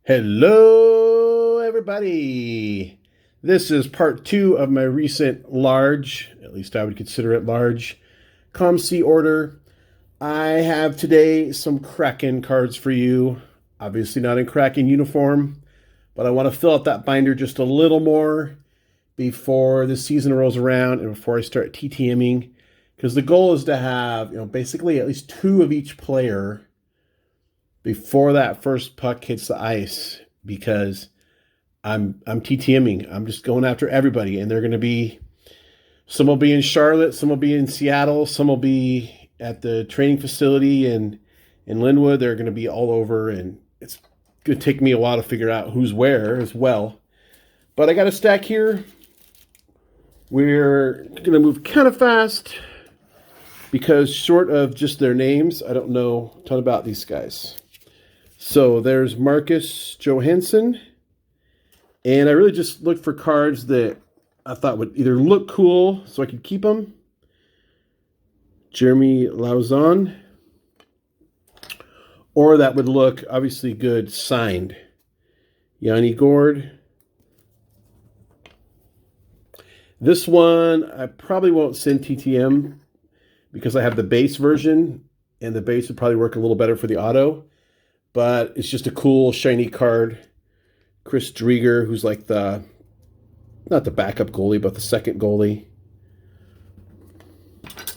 Hello, everybody. This is part two of my recent large, at least I would consider it large, ComC order. I have today some Kraken cards for you. Obviously not in Kraken uniform, but I want to fill out that binder just a little more before the season rolls around and before I start TTMing. Because the goal is to have, basically at least two of each player before that first puck hits the ice, because I'm TTMing. I'm just going after everybody, and they're going to be, some will be in Charlotte, some will be in Seattle, some will be at the training facility in Linwood. They're going to be all over, and it's going to take me a while to figure out who's where as well. But I got a stack here. We're going to move kind of fast because short of just their names, I don't know a ton about these guys. So there's Marcus Johansson. And I really just looked for cards that I thought would either look cool so I could keep them. Jeremy Lauzon. Or that would look obviously good signed. Yanni Gord. This one I probably won't send TTM because I have the base version, and the base would probably work a little better for the auto. But it's just a cool, shiny card. Chris Drieger, who's like not the backup goalie, but the second goalie.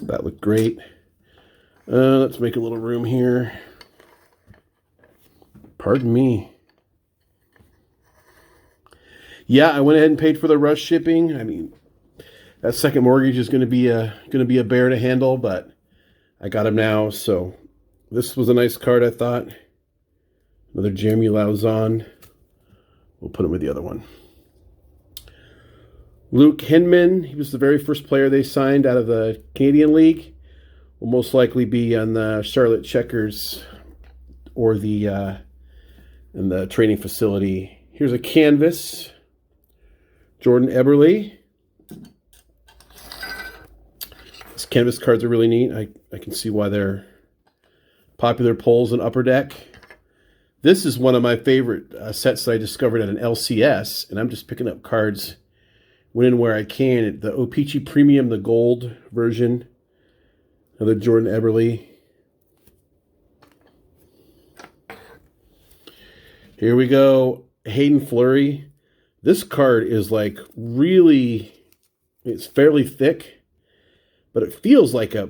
That looked great. Let's make a little room here. Pardon me. Yeah, I went ahead and paid for the rush shipping. I mean, that second mortgage is going to be a bear to handle, but I got him now. So this was a nice card, I thought. Another Jeremy Lauzon. We'll put him with the other one. Luke Hinman. He was the very first player they signed out of the Canadian League. Will most likely be on the Charlotte Checkers or in the training facility. Here's a canvas. Jordan Eberle. These canvas cards are really neat. I can see why they're popular polls in Upper Deck. This is one of my favorite sets that I discovered at an LCS, and I'm just picking up cards when and where I can. The O-Pee-Chee Premium, the gold version. Another Jordan Eberle. Here we go. Hayden Fleury. This card is like really, it's fairly thick, but it feels like a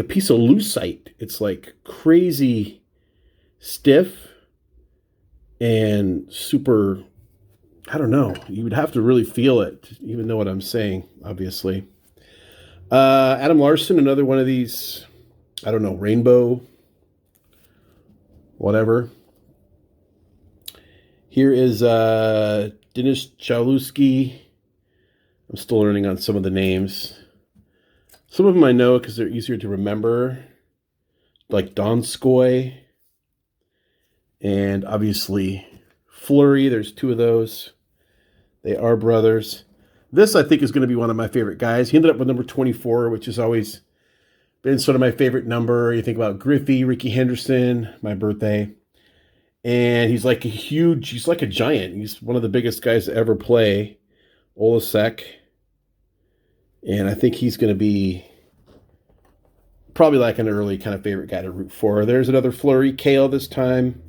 piece of lucite. It's like crazy stiff and super, I don't know. You would have to really feel it to even know what I'm saying, obviously. Adam Larson, another one of these, I don't know, rainbow, whatever. Here is Denis Chalewski. I'm still learning on some of the names. Some of them I know because they're easier to remember, like Donskoy. And obviously Fleury, there's two of those. They are brothers. This, I think, is going to be one of my favorite guys. He ended up with number 24, which has always been sort of my favorite number. You think about Griffey, Ricky Henderson, my birthday. And he's like he's like a giant. He's one of the biggest guys to ever play. Olasek. And I think he's going to be probably like an early kind of favorite guy to root for. There's another Fleury, Kale this time.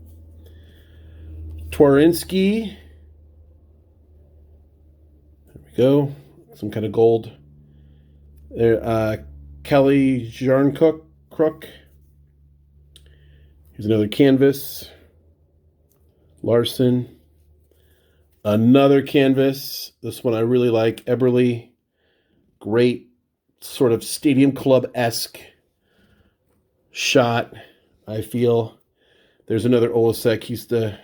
Twarinsky. There we go. Some kind of gold. There, Kelly Jarncook. Here's another canvas. Larson. Another canvas. This one I really like. Eberle. Great sort of Stadium Club-esque shot, I feel. There's another Olasek. He's the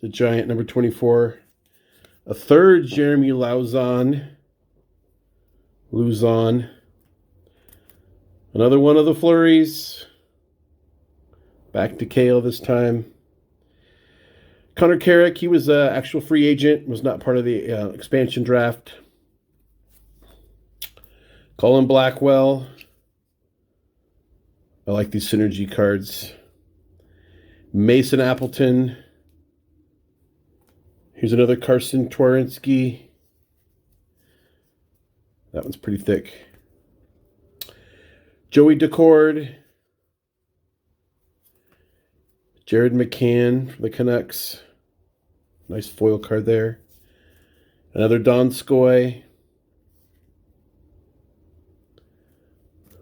giant, number 24. A third Jeremy Lauzon. Another one of the Flurries. Back to Kale this time. Connor Carrick, he was an actual free agent, was not part of the expansion draft. Colin Blackwell. I like these synergy cards. Mason Appleton. Here's another Carson Twarynski. That one's pretty thick. Joey Decord. Jared McCann for the Canucks. Nice foil card there. Another Donskoy.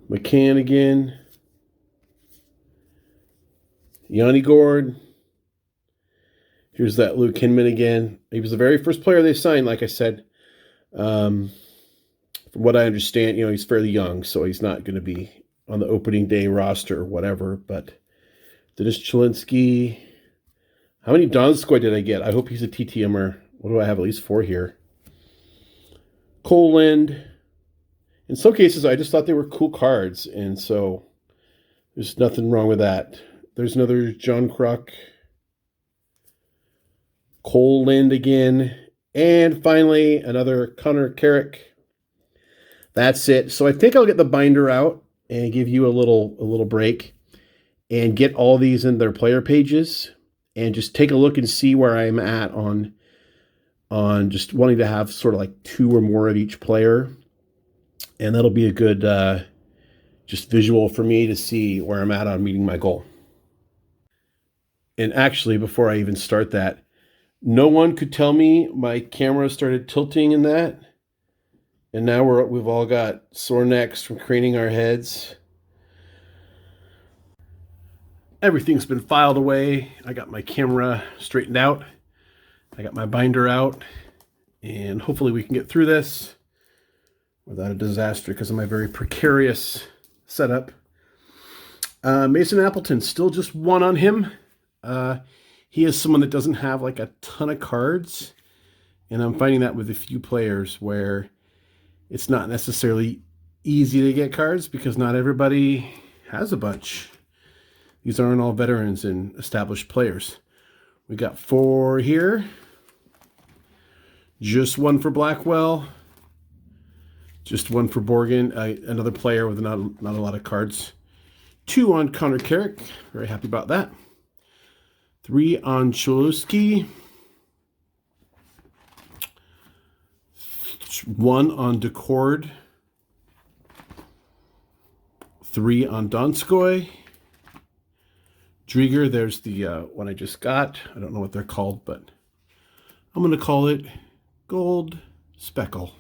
McCann again. Yanni Gord. Here's that Luke Hinman again. He was the very first player they signed, like I said. From what I understand, he's fairly young, so he's not going to be on the opening day roster or whatever. But Dennis Chelinsky. How many Donskoy did I get? I hope he's a TTMer. What do I have? At least 4 here. Cole Lind. In some cases, I just thought they were cool cards, and so there's nothing wrong with that. There's another John Kruk. Cole Lind again. And finally, another Connor Carrick. That's it. So I think I'll get the binder out and give you a little break and get all these in their player pages and just take a look and see where I'm at on just wanting to have sort of like 2 or more of each player. And that'll be a good just visual for me to see where I'm at on meeting my goal. And actually, before I even start that, no one could tell me my camera started tilting in that. And now we've all got sore necks from craning our heads. Everything's been filed away. I got my camera straightened out. I got my binder out. And hopefully we can get through this without a disaster because of my very precarious setup. Mason Appleton, still just 1 on him. He is someone that doesn't have like a ton of cards. And I'm finding that with a few players where it's not necessarily easy to get cards because not everybody has a bunch. These aren't all veterans and established players. We got 4 here. Just 1 for Blackwell. Just 1 for Borgen. Another player with not a lot of cards. 2 on Connor Carrick. Very happy about that. 3 on Cholowski. 1 on Decord. 3 on Donskoy. Drieger, there's the one I just got. I don't know what they're called, but I'm going to call it Gold Speckle.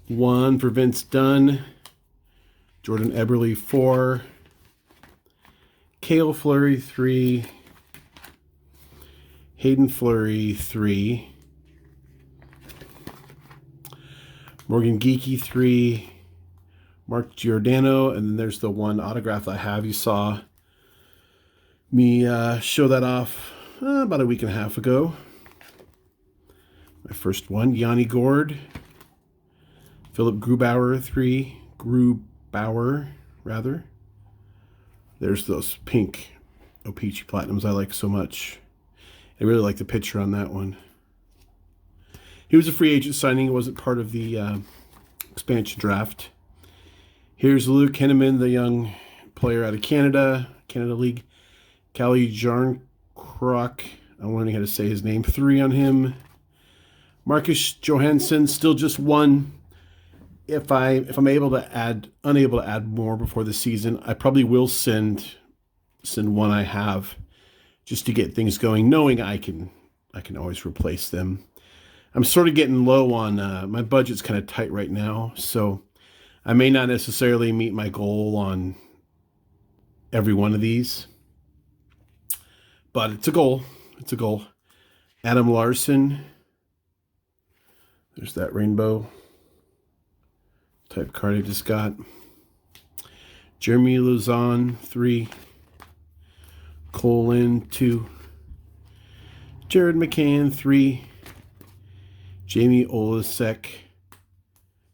1 for Vince Dunn. Jordan Eberle, 4. Cale Fleury, 3. Hayden Fleury, 3. Morgan Geekie, 3. Mark Giordano, and then there's the 1 autograph I have. You saw me show that off about a week and a half ago. My first one, Yanni Gord. Philip Grubauer, 3. Grubauer, rather. There's those pink O-Pee-Chee Platinums I like so much. I really like the picture on that one. He was a free agent signing. It wasn't part of the expansion draft. Here's Luke Henneman, the young player out of Canada League. Callie Jarnkrok, I'm learning how to say his name. 3 on him. Marcus Johansson, still just 1. If I'm unable to add more before the season, I probably will send 1 I have just to get things going, knowing I can always replace them. I'm sort of getting low on my budget's kind of tight right now, so I may not necessarily meet my goal on every one of these, but it's a goal. It's a goal. Adam Larson. There's that rainbow type card I just got. Jeremy Luzon, 3. Cole Lind, 2. Jared McCann, 3. Jamie Olasek,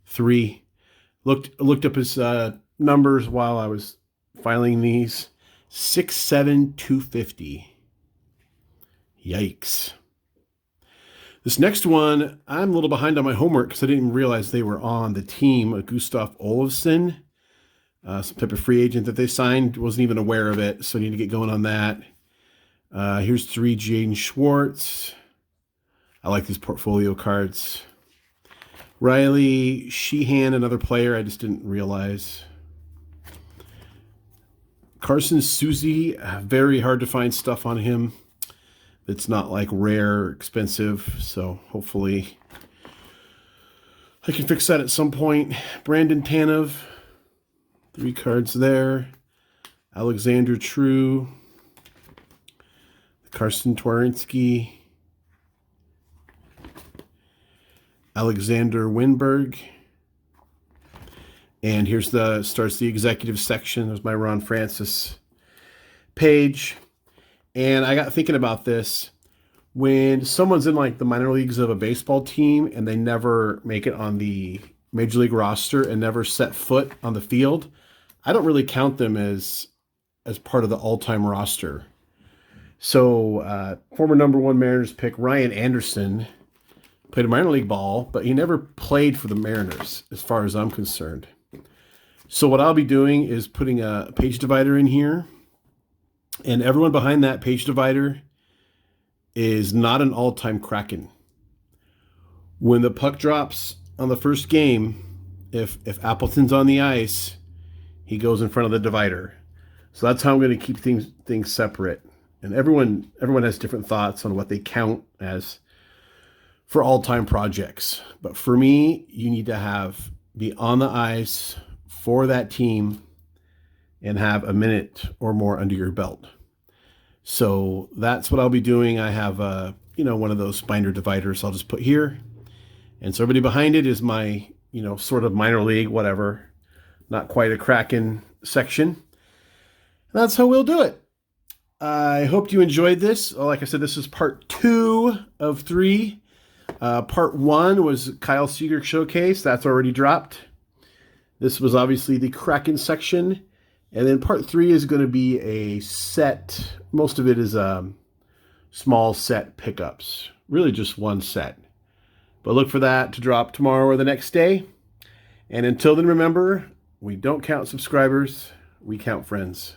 3. Looked up his numbers while I was filing these. 6'7", 250. Yikes. This next one, I'm a little behind on my homework because I didn't realize they were on the team. Gustav Olofsson, some type of free agent that they signed. Wasn't even aware of it, so I need to get going on that. Here's 3 Jaden Schwartz. I like these portfolio cards. Riley Sheehan, another player I just didn't realize. Carson Susie, very hard to find stuff on him. It's not like rare, expensive, so hopefully I can fix that at some point. Brandon Tanev, 3 cards there. Alexander True, Carson Twarinsky, Alexander Winberg, and here's starts the executive section. There's my Ron Francis page. And I got thinking about this. When someone's in like the minor leagues of a baseball team and they never make it on the major league roster and never set foot on the field, I don't really count them as part of the all-time roster. So former #1 Mariners pick Ryan Anderson played minor league ball, but he never played for the Mariners as far as I'm concerned. So what I'll be doing is putting a page divider in here, and everyone behind that page divider is not an all-time Kraken. When the puck drops on the first game, if Appleton's on the ice, he goes in front of the divider. So that's how I'm going to keep things separate. And everyone has different thoughts on what they count as for all-time projects. But for me, you need to be on the ice for that team and have a minute or more under your belt. So that's what I'll be doing. I have one of those binder dividers I'll just put here. And so everybody behind it is my, sort of minor league, whatever, not quite a Kraken section. And that's how we'll do it. I hope you enjoyed this. Like I said, this is part 2 of 3. Part 1 was Kyle Seager Showcase. That's already dropped. This was obviously the Kraken section. And then part 3 is going to be a set. Most of it is small set pickups. Really just one set. But look for that to drop tomorrow or the next day. And until then, remember, we don't count subscribers, we count friends.